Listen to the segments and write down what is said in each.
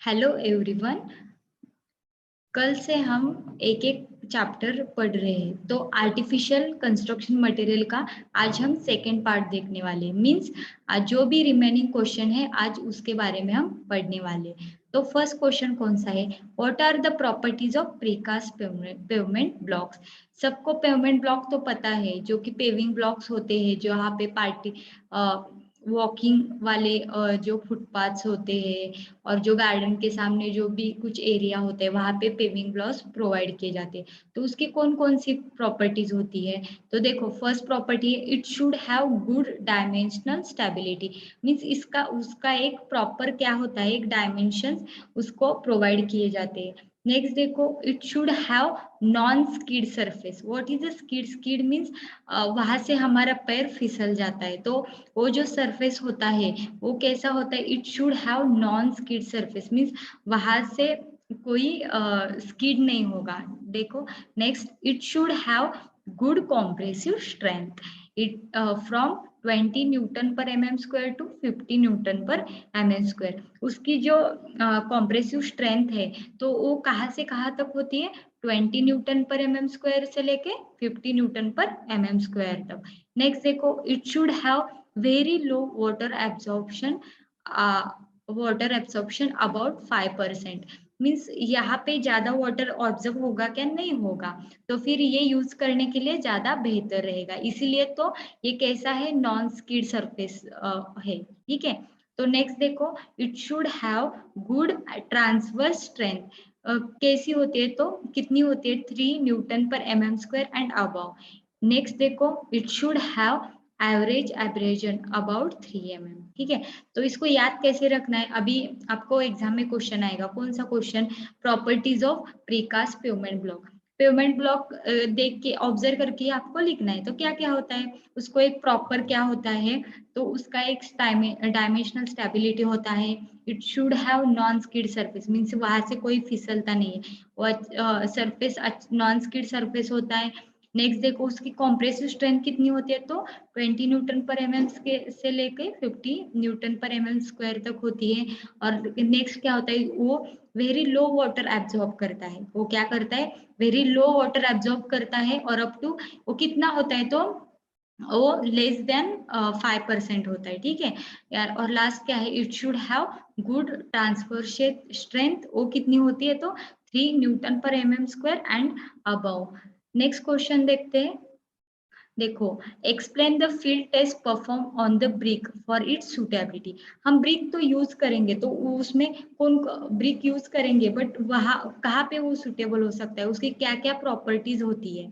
Hello everyone. कल से हम एक एक चैप्टर पढ़ रहे हैं। तो आर्टिफिशियल कंस्ट्रक्शन मटेरियल का आज हम सेकेंड पार्ट देखने वाले हैं। मीन्स आज जो भी रिमेनिंग क्वेश्चन है आज उसके बारे में हम पढ़ने वाले हैं। तो फर्स्ट क्वेश्चन कौन सा है? What are the properties of precast pavement blocks? सबको पेवमेंट ब्लॉक तो पता है, जो कि पेविंग ब्लॉक्स होते हैं, जो यहाँ पे पार्टी वॉकिंग वाले जो फुटपाथ्स होते हैं और जो गार्डन के सामने जो भी कुछ एरिया होते हैं वहां पे पेविंग ब्लॉक्स प्रोवाइड किए जाते हैं। तो उसकी कौन कौन सी प्रॉपर्टीज होती है? तो देखो, फर्स्ट प्रॉपर्टी है it should have good dimensional stability. Means इसका उसका एक प्रॉपर क्या होता है, एक डायमेंशन उसको प्रोवाइड किए जाते हैं। नेक्स्ट देखो, it should have non skid surface. What is a skid? Skid means वहां से हमारा पैर फिसल जाता है, तो वो जो सरफेस होता है वो कैसा होता है? It should have non skid surface. Means वहां से कोई स्किड नहीं होगा। देखो next, it should have good compressive strength. It from 20 newton per M M square to 50 newton per M M square. उसकी जो कॉम्प्रेसिव स्ट्रेंथ है तो वो कहाँ से कहाँ तक होती है? 20 newton per M M square से लेके 50 newton per M M square तक। नेक्स्ट देखो, it should have very low water absorption about 5%। Means यहाँ पे ज्यादा वाटर ऑब्जर्व होगा क्या? नहीं होगा। तो फिर ये यूज करने के लिए ज्यादा बेहतर रहेगा, इसीलिए तो ये कैसा है? नॉन स्किड सरफेस है। ठीक है। तो नेक्स्ट देखो, it should have good transverse strength. कैसी होती है? तो कितनी होती है? 3 newton per M M square and above. Next देखो, it should have average abrasion about 3 mm। ठीक है। तो इसको याद कैसे रखना है? अभी आपको एग्जाम में क्वेश्चन आएगा। कौन सा question? Properties of precast pavement block. Pavement block देख के ऑब्जर्व करके आपको लिखना है। तो क्या क्या होता है उसको? एक प्रॉपर क्या होता है? तो उसका एक डायमेंशनल स्टेबिलिटी होता है। It should have non skid surface. Means वहां से कोई फिसलता नहीं है, वो सरफेस नॉन स्किड सरफेस होता है। नेक्स्ट देखो, उसकी कॉम्प्रेसिव स्ट्रेंथ कितनी होती है? तो 20 न्यूटन पर एम से लेके 50 न्यूटन पर एम स्क्वायर तक होती है। और नेक्स्ट क्या होता है? वो वेरी लो वाटर एब्जॉर्ब करता है। वो क्या करता है? वेरी लो वाटर एब्जॉर्ब करता है। और अप टू वो कितना होता है? तो वो लेस देन 5% होता है। ठीक है यार। और लास्ट क्या है? It should have good transfer strength. वो कितनी होती है? तो 3 newton per m square and above. Next question देखते हैं। देखो, explain the field test perform on the brick for its suitability. हम ब्रिक तो यूज करेंगे, तो उसमें कौन ब्रिक यूज करेंगे, बट वहां कहाँ पे वो सुटेबल हो सकता है? उसकी क्या क्या प्रॉपर्टीज होती है?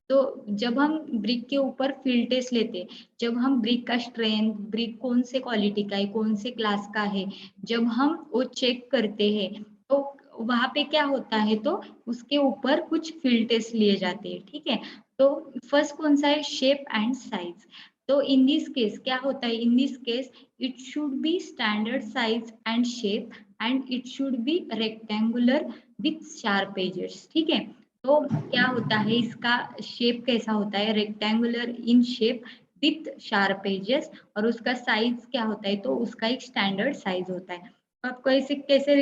तो जब हम ब्रिक के ऊपर फील्ड टेस्ट लेते, जब हम ब्रिक का स्ट्रेंथ, ब्रिक कौन से क्वालिटी का है, कौन से क्लास का है, जब हम वो चेक करते हैं तो वहां पे क्या होता है? तो उसके ऊपर कुछ फील्ड टेस्ट लिए जाते हैं। ठीक है। तो फर्स्ट कौन सा है? Shape and size. तो इन दिस केस क्या होता है? In this case it should be standard size and shape and it should be rectangular with sharp edges. ठीक है। तो क्या होता है? इसका शेप कैसा होता है? Rectangular in shape with sharp edges. और उसका साइज क्या होता है? तो उसका एक स्टैंडर्ड साइज होता है। तो आपको ऐसे कैसे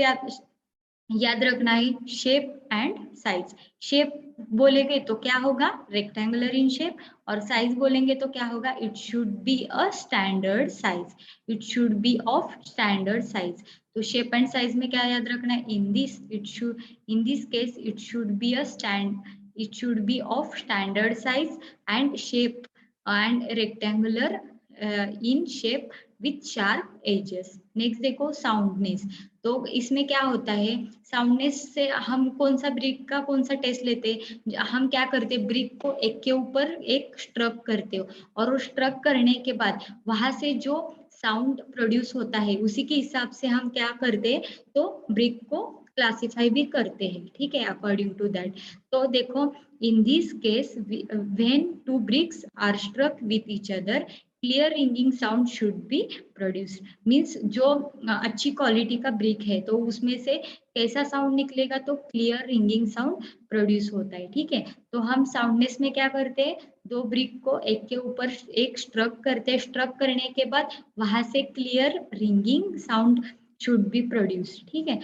याद रखना है? Shape and size. शेप बोलेंगे तो क्या होगा? Rectangular in shape. और साइज बोलेंगे तो क्या होगा? It should be a standard size. It should be of standard size. तो शेप एंड साइज में क्या याद रखना है? In this case it should be it should be of standard size and shape and rectangular in shape with sharp edges. Next देखो, soundness. तो इसमें क्या होता है? साउंडनेस से हम कौन सा ब्रिक का कौन सा टेस्ट लेते हैं? हम क्या करते हैं? ब्रिक को एक के ऊपर एक स्ट्रक करते हो, और वो स्ट्रक करने के बाद वहां से जो साउंड प्रोड्यूस होता है उसी के हिसाब से हम क्या करते हैं? तो ब्रिक को क्लासिफाई भी करते हैं। ठीक है, अकॉर्डिंग टू दैट। तो देखो, in this case when two bricks are struck with each other clear ringing sound should be produced. Means जो अच्छी क्वालिटी का ब्रिक है तो उसमें से कैसा साउंड निकलेगा? तो क्लियर रिंगिंग साउंड प्रोड्यूस होता है। ठीक है। तो हम साउंडनेस में क्या करते हैं? दो ब्रिक को एक के ऊपर एक स्ट्रक करते हैं। स्ट्रक करने के बाद वहां से clear ringing sound should B produce. ठीक है।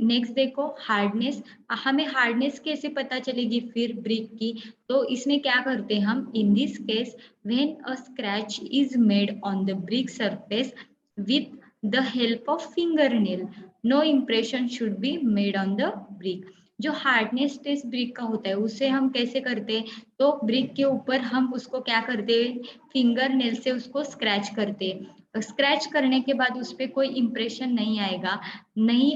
नेक्स्ट देखो हार्डनेस। हमें हार्डनेस कैसे पता चलेगी फिर ब्रिक की? तो इसमें क्या करते हैं हम, in this case when a scratch is made on the brick surface with the help of fingernail, no impression should be made on the brick. जो हार्डनेस टेस्ट ब्रिक का होता है उसे हम कैसे करते हैं? तो ब्रिक के ऊपर हम उसको क्या करते हैं, फिंगर नेल से उसको स्क्रैच करते हैं। स्क्रैच करने के बाद उस पर कोई इम्प्रेशन नहीं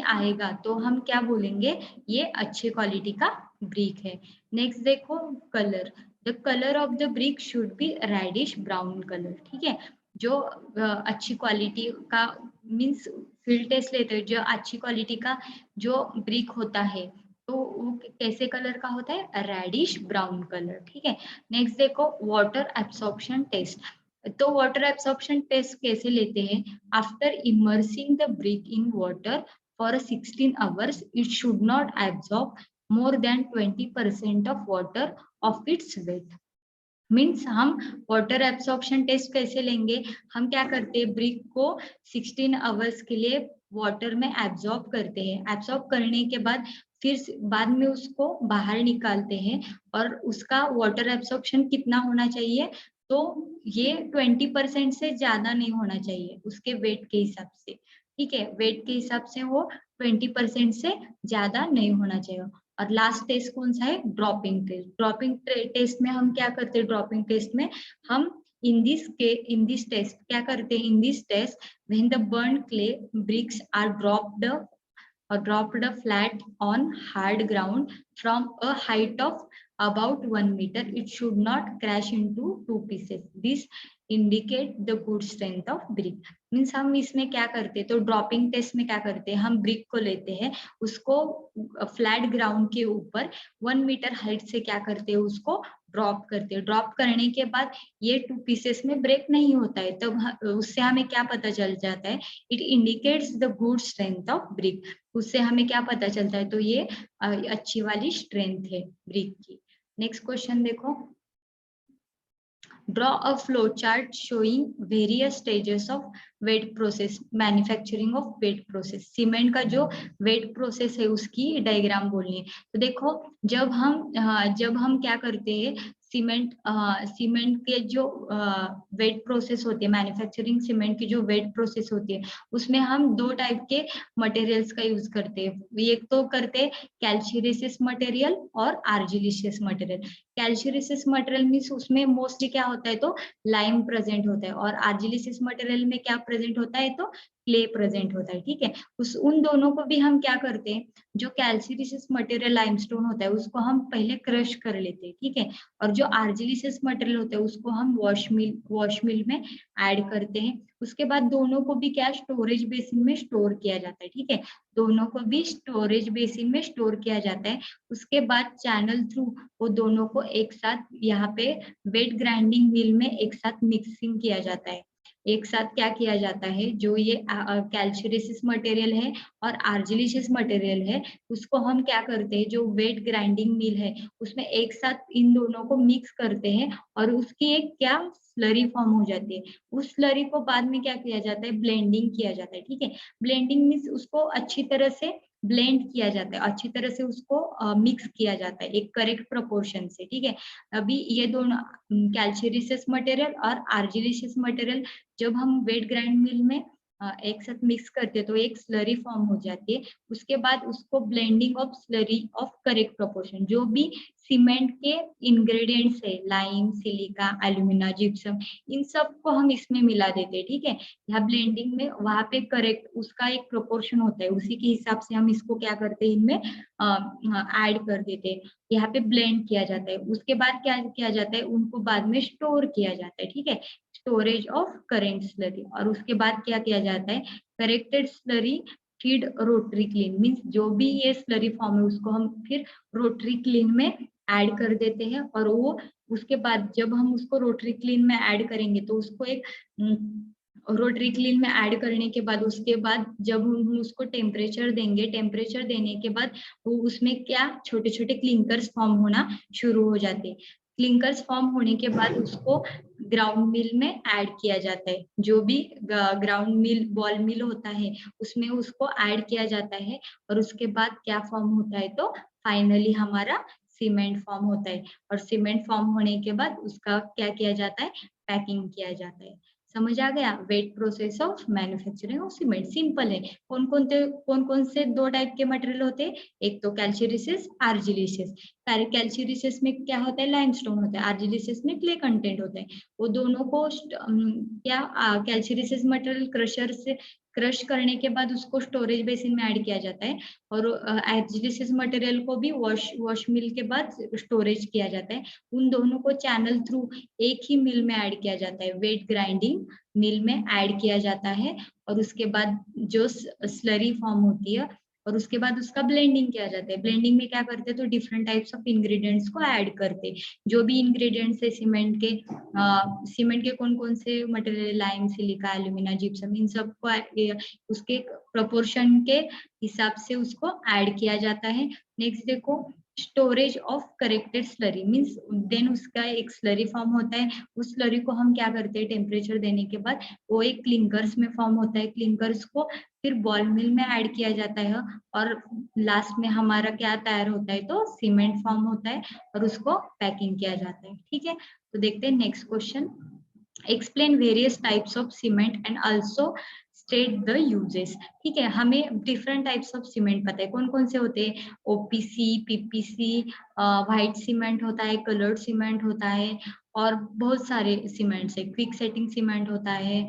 आएगा तो हम क्या बोलेंगे, ये अच्छे क्वालिटी का ब्रिक है। नेक्स्ट देखो colour. The colour of the brick should be reddish brown colour. ठीक है, जो अच्छी क्वालिटी का मीन्स फील्ड टेस्ट लेते हैं, जो अच्छी क्वालिटी का जो ब्रिक होता है तो वो कैसे कलर का होता है, रेडिश ब्राउन कलर। ठीक है, नेक्स्ट देखो वाटर एब्सॉर्प्शन टेस्ट। तो वाटर एब्सॉर्प्शन टेस्ट कैसे लेते हैं? After immersing the brick in water for 16 hours it should not absorb more than 20% of water of its weight। Means हम वाटर एब्सॉर्प्शन टेस्ट कैसे लेंगे? हम क्या करते हैं, ब्रिक को 16 आवर्स के लिए वाटर में एब्सॉर्ब करते हैं। एब्सॉर्ब करने के बाद फिर बाद में उसको बाहर निकालते हैं और उसका वाटर एब्सॉर्प्शन कितना होना चाहिए? तो ये 20% से ज्यादा नहीं होना चाहिए उसके वेट के हिसाब से। ठीक है, वेट के हिसाब से वो 20% से ज्यादा नहीं होना चाहिए। और लास्ट टेस्ट कौन सा है, ड्रॉपिंग टेस्ट। ड्रॉपिंग टेस्ट में हम क्या करते हैं, ड्रॉपिंग टेस्ट में हम इन दिस टेस्ट क्या करते हैं, in this test when the burn clay bricks are dropped flat on hard ground from a height of about 1 meter, it should not crash into two pieces. This indicate the good strength of brick। Means हम इसमें क्या करते हैं, तो dropping test में क्या करते हैं, हम ब्रिक को लेते हैं, उसको फ्लैट ग्राउंड के ऊपर 1 मीटर हाइट से क्या करते हैं, उसको ड्रॉप करते हैं। ड्रॉप करने के बाद ये 2 पीसेस में ब्रेक नहीं होता है, तब उससे हमें क्या पता चल जाता है, it indicates the good strength of brick. उससे हमें क्या पता चलता है, तो ये अच्छी वाली स्ट्रेंथ है ब्रिक की। नेक्स्ट क्वेश्चन देखो, draw a flow chart showing various stages of wet process, manufacturing of wet process. Cement का जो वेट प्रोसेस है उसकी डायग्राम बोलनी है। तो देखो जब हम क्या करते हैं, सीमेंट के जो वेट प्रोसेस होती है, मैन्युफैक्चरिंग सीमेंट की जो वेट प्रोसेस होती है, उसमें हम 2 टाइप के मटेरियल्स का यूज करते हैं। एक तो करते हैं कैल्शियरेसिस मटेरियल और आर्जिलिशियस मटेरियल। कैल्शियरेसिस मटेरियल मीन्स उसमें मोस्टली क्या होता है, तो लाइम प्रेजेंट होता है, और आर्जिलिशियस मटेरियल में क्या प्रेजेंट होता है, तो क्ले प्रेजेंट होता है। ठीक है, उन दोनों को भी हम क्या करते हैं, जो कैल्शियरेसिस मटेरियल लाइमस्टोन होता है उसको हम पहले क्रश कर लेते हैं। ठीक है, और जो आर्जिलिशियस मटेरियल होता है उसको हम वॉश मिल में ऐड करते हैं। उसके बाद दोनों को भी क्या स्टोरेज बेसिन में स्टोर किया जाता है। ठीक है, दोनों को भी स्टोरेज बेसिन में स्टोर किया जाता है। उसके बाद चैनल थ्रू वो दोनों को एक साथ यहाँ पे वेट ग्राइंडिंग मिल में एक साथ मिक्सिंग किया जाता है। एक साथ क्या किया जाता है, जो ये कैल्शियरेसिस मटेरियल है और आर्जिलिशियस मटेरियल है, उसको हम क्या करते हैं, जो वेट ग्राइंडिंग मिल है उसमें एक साथ इन दोनों को मिक्स करते हैं और उसकी एक क्या स्लरी फॉर्म हो जाती है। उस स्लरी को बाद में क्या किया जाता है, ब्लेंडिंग किया जाता है। ठीक है, ब्लेंडिंग मीन्स उसको अच्छी तरह से ब्लेंड किया जाता है, अच्छी तरह से उसको मिक्स किया जाता है एक करेक्ट प्रोपोर्शन से। ठीक है, अभी ये दोनों कैल्शियरेसिस मटेरियल और आर्जिलिशियस मटेरियल जब हम वेट ग्राइंड मिल में एक साथ मिक्स करते हैं तो एक स्लरी फॉर्म हो जाती है। उसके बाद उसको blending of slurry of correct proportion, जो भी सीमेंट के इंग्रेडिएंट्स है, लाइम, सिलिका, एल्यूमिना, जिप्सम, इन सब को हम इसमें मिला देते हैं। ठीक है, यहाँ ब्लेंडिंग में वहां पे करेक्ट उसका एक प्रोपोर्शन होता है, उसी के हिसाब से हम इसको क्या करते हैं, इनमें ऐड कर देते हैं। यहाँ पे ब्लेंड किया जाता है। उसके बाद क्या किया जाता है, उनको बाद में स्टोर किया जाता है। ठीक है, स्टोरेज ऑफ करेंट स्लरी। और उसके बाद क्या किया जाता है, corrected slurry feed rotary clean, means जो भी ये स्लरी फॉर्म है उसको हम फिर रोटरी क्लीन में ऐड कर देते हैं। और वो उसके बाद जब हम उसको रोटरी क्लीन में ऐड करेंगे तो उसको एक रोटरी क्लीन में ऐड करने के बाद उसके बाद जब हम उसको टेम्परेचर देंगे, टेम्परेचर देने के बाद वो उसमें क्या छोटे छोटे क्लिंकर्स फॉर्म होना शुरू हो जाते हैं। क्लिंकर्स फॉर्म होने के बाद उसको ग्राउंड मिल में ऐड किया जाता है, जो भी ग्राउंड मिल बॉल मिल होता है उसमें उसको ऐड किया जाता है, और उसके बाद क्या फॉर्म होता है, तो फाइनली हमारा सीमेंट फॉर्म होता है। और सीमेंट फॉर्म होने के बाद उसका क्या किया जाता है, पैकिंग किया जाता है। समझ आ गया? Wet process of manufacturing of cement simple है। कौन कौन से दो टाइप के मटेरियल होते हैं, एक तो कैल्शियरिसिस, आर्जिलिसिस। कैल्शियरिसिस में क्या होता है, लाइमस्टोन होता है, आर्जिलिसिस में क्ले कंटेंट होता है। वो दोनों को क्या कैल्शियरिसिस मटेरियल क्रशर से क्रश करने के बाद उसको स्टोरेज बेसिन में ऐड किया जाता है, और आर्जिलिसिस मटेरियल को भी वॉश मिल के बाद स्टोरेज किया जाता है। उन दोनों को चैनल थ्रू एक ही मिल में ऐड किया जाता है, वेट ग्राइंडिंग मिल में ऐड किया जाता है, और उसके बाद जो स्लरी फॉर्म होती है, और उसके बाद उसका ब्लेंडिंग किया जाता है। ब्लेंडिंग में क्या करते हैं, तो डिफरेंट टाइप्स ऑफ इंग्रेडिएंट्स को ऐड करते हैं। जो भी इंग्रेडिएंट्स है सीमेंट के कौन कौन से material, lime, silica, alumina, gypsum, इन सबको उसके प्रोपोर्शन के हिसाब से उसको ऐड किया जाता है। नेक्स्ट देखो, storage of corrected slurry means then उसका एक स्लरी फॉर्म होता है। उस स्लरी को हम क्या करते हैं, टेम्परेचर देने के बाद वो एक क्लिंकर्स में फॉर्म होता है। क्लिंकर्स को फिर बॉल मिल में ऐड किया जाता है, और लास्ट में हमारा क्या तैयार होता है, तो सीमेंट फॉर्म होता है, और उसको पैकिंग किया जाता है। ठीक है, तो देखते हैं next question. Explain various types of cement and also state the uses. ठीक है, हमें डिफरेंट टाइप्स ऑफ सीमेंट पता है, कौन कौन से होते हैं, ओपीसी, पीपीसी, व्हाइट सीमेंट होता है, कलर्ड सीमेंट होता है, और बहुत सारे सीमेंट्स है, क्विक सेटिंग सीमेंट होता है,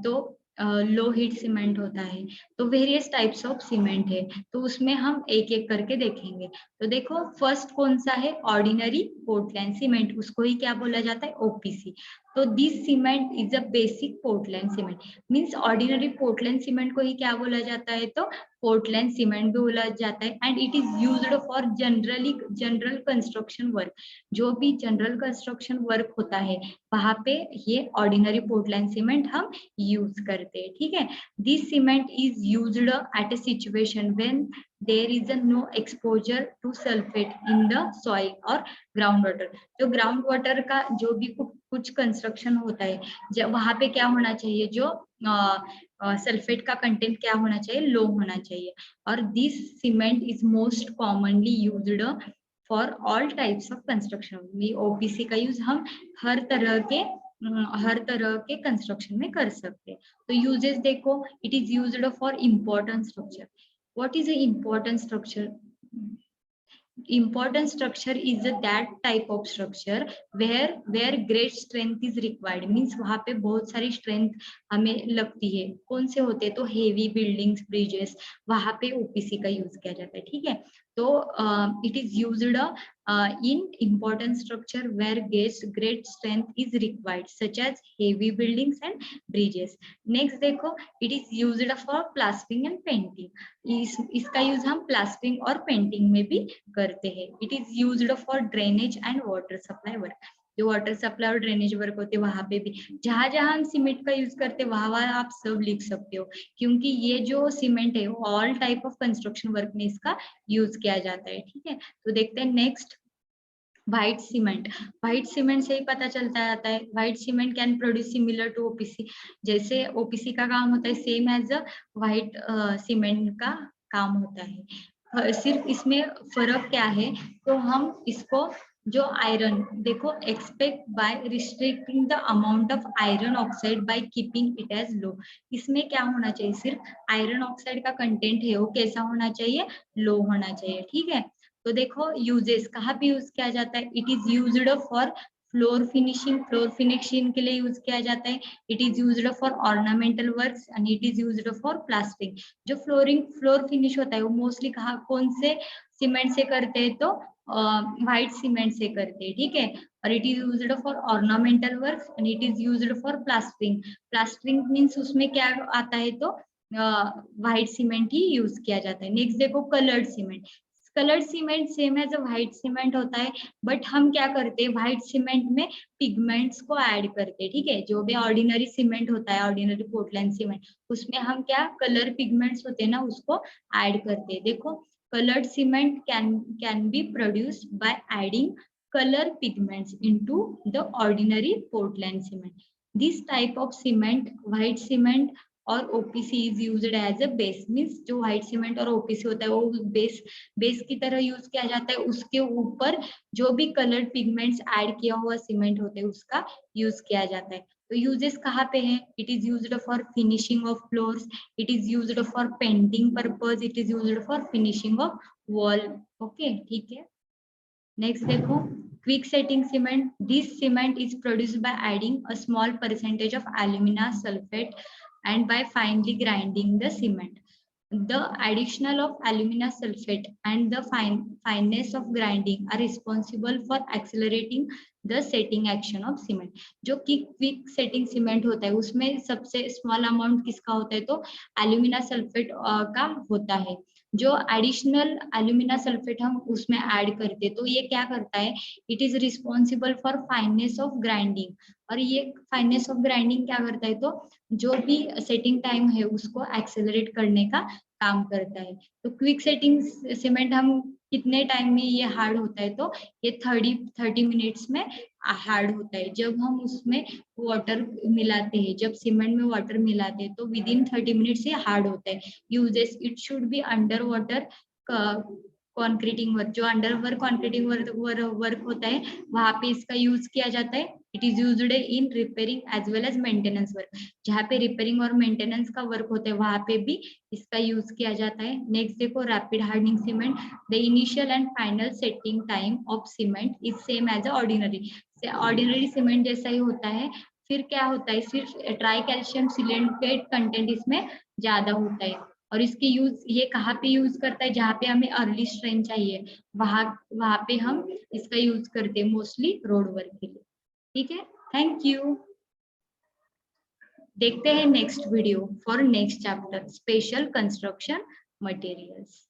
तो लो हीट सीमेंट होता है। तो वेरियस टाइप्स ऑफ सीमेंट है, तो उसमें हम एक एक करके देखेंगे। तो देखो, फर्स्ट कौन सा है, ऑर्डिनरी पोर्टलैंड सीमेंट, उसको ही क्या बोला जाता है, ओपीसी। तो this cement is a basic Portland cement. Means ordinary Portland cement को ही क्या बोला जाता है, तो पोर्टलैंड सीमेंट भी बोला जाता है। And it is used for general construction work. जो भी जनरल कंस्ट्रक्शन वर्क होता है वहां पे ये ऑर्डिनरी पोर्टलैंड सीमेंट हम यूज करते हैं। ठीक है, this cement is used at a situation when there is a no exposure to sulphate in the soil और ग्राउंड वाटर। जो ग्राउंड वाटर का जो भी कुछ कंस्ट्रक्शन होता है, जब वहां पे क्या होना चाहिए, जो सल्फेट का कंटेंट क्या होना चाहिए, लो होना चाहिए। और this cement is most commonly used for all types of construction. OPC का यूज हम हर तरह के कंस्ट्रक्शन में कर सकते हैं। तो यूजेस देखो, it is used for important structure. What is a important structure? Important structure is that type of structure where great strength is required, means वहां पे बहुत सारी strength हमें लगती है। कौन से होते हैं, तो heavy buildings, bridges, वहां पे ओपीसी का यूज किया जाता है। ठीक है, तो it is used in important structure where great strength is required, such as heavy buildings and bridges. Next देखो, it is used for plastering and painting. इसका यूज हम प्लास्टरिंग और पेंटिंग में भी करते हैं। It is used for drainage and water supply work. जो water supply और ड्रेनेज वर्क होते हैं वहां पे भी, जहां जहां हम सीमेंट का यूज करते हैं वहां वहां आप सब लिख सकते हो, क्योंकि ये जो सीमेंट है वो all type of construction work में इसका यूज किया जाता है। ठीक है, तो देखते हैं next, white cement. White cement से ही पता चलता जाता है, white cement can produce similar to OPC. जैसे ओपीसी का काम होता है same as a white cement का काम होता है। सिर्फ इसमें फर्क क्या है, तो हम इसको जो आयरन देखो, expect by restricting the amount of iron oxide by keeping it as low. इसमें क्या होना चाहिए, सिर्फ आयरन ऑक्साइड का कंटेंट है वो कैसा होना चाहिए, लो होना चाहिए। ठीक है, तो देखो यूजेस कहाँ पे यूज किया जाता है, it is used for floor finishing के लिए यूज किया जाता है। It is used for ornamental works and it is used for plastering. जो फ्लोर फिनिश होता है वो मोस्टली कहाँ कौन से सीमेंट से करते हैं, तो व्हाइट सीमेंट से करते हैं। ठीक है, और it is used for ornamental works and it is used for plastering. Plastering means उसमें क्या आता है, तो व्हाइट सीमेंट ही यूज किया जाता है। नेक्स्ट देखो, coloured cement. Coloured cement same as a white cement होता है, बट हम क्या करते हैं, व्हाइट सीमेंट में पिगमेंट्स को ऐड करते हैं। ठीक है, जो भी ऑर्डिनरी सीमेंट होता है, ऑर्डिनरी पोर्टलैंड सीमेंट, उसमें हम क्या कलर पिगमेंट्स होते हैं ना, उसको ऐड करते हैं। देखो, colored cement can be produced by adding color pigments into the ordinary Portland cement. This type of cement, white cement और OPC is used as a base. means जो white cement और OPC होता है वो base की तरह use किया जाता है. उसके ऊपर जो भी कलर्ड पिगमेंट्स ऐड किया हुआ सीमेंट होते हैं उसका यूज किया जाता है. तो यूजेस कहाँ पे है? It is used for finishing of floors, it is used for painting purpose, it is used for finishing of wall. Okay, ठीक है. नेक्स्ट देखो, quick setting cement. This cement is produced by adding a small percentage of alumina sulfate and by finely grinding the cement. The additional of alumina sulfate and the fineness of grinding are responsible for accelerating the setting action of cement. जो कि quick setting cement होता है उसमें सबसे small amount किसका होता है? तो एल्यूमिना सल्फेट का होता है. जो एडिशनल एल्यूमिना सल्फेट हम उसमें ऐड करते तो ये क्या करता है? It is responsible for fineness of grinding. और ये फाइननेस ऑफ ग्राइंडिंग क्या करता है? तो जो भी सेटिंग टाइम है उसको एक्सेलरेट करने का काम करता है. तो क्विक सेटिंग सीमेंट हम कितने टाइम में ये हार्ड होता है? तो ये 30 मिनट्स में हार्ड होता है. जब हम उसमें वाटर मिलाते हैं, जब सीमेंट में वाटर मिलाते हैं तो विद इन 30 मिनट्स ये हार्ड होता है. Uses, it should be under water concreting work. जो अंडर वर्क कॉन्क्रीटिंग वर्क होता है वहां पे इसका यूज किया जाता है. It is used in repairing as well as maintenance work. जहाँ पे रिपेयरिंग और मेंटेनेंस का वर्क होता है वहां पे भी इसका यूज किया जाता है. नेक्स्ट देखो, rapid hardening cement. The initial and final setting time of cement is same as ordinary cement जैसा ही होता है. फिर क्या होता है? सिर्फ ट्राई कैल्शियम सिलिकेट कंटेंट इसमें ज्यादा होता है. और इसकी यूज ये कहाँ पे यूज करता है? जहाँ पे हमें अर्ली स्ट्रेंथ चाहिए वहां पे हम इसका यूज करते हैं मोस्टली रोड वर्क के लिए. ठीक है, थैंक यू. देखते हैं next video for next chapter, special construction materials.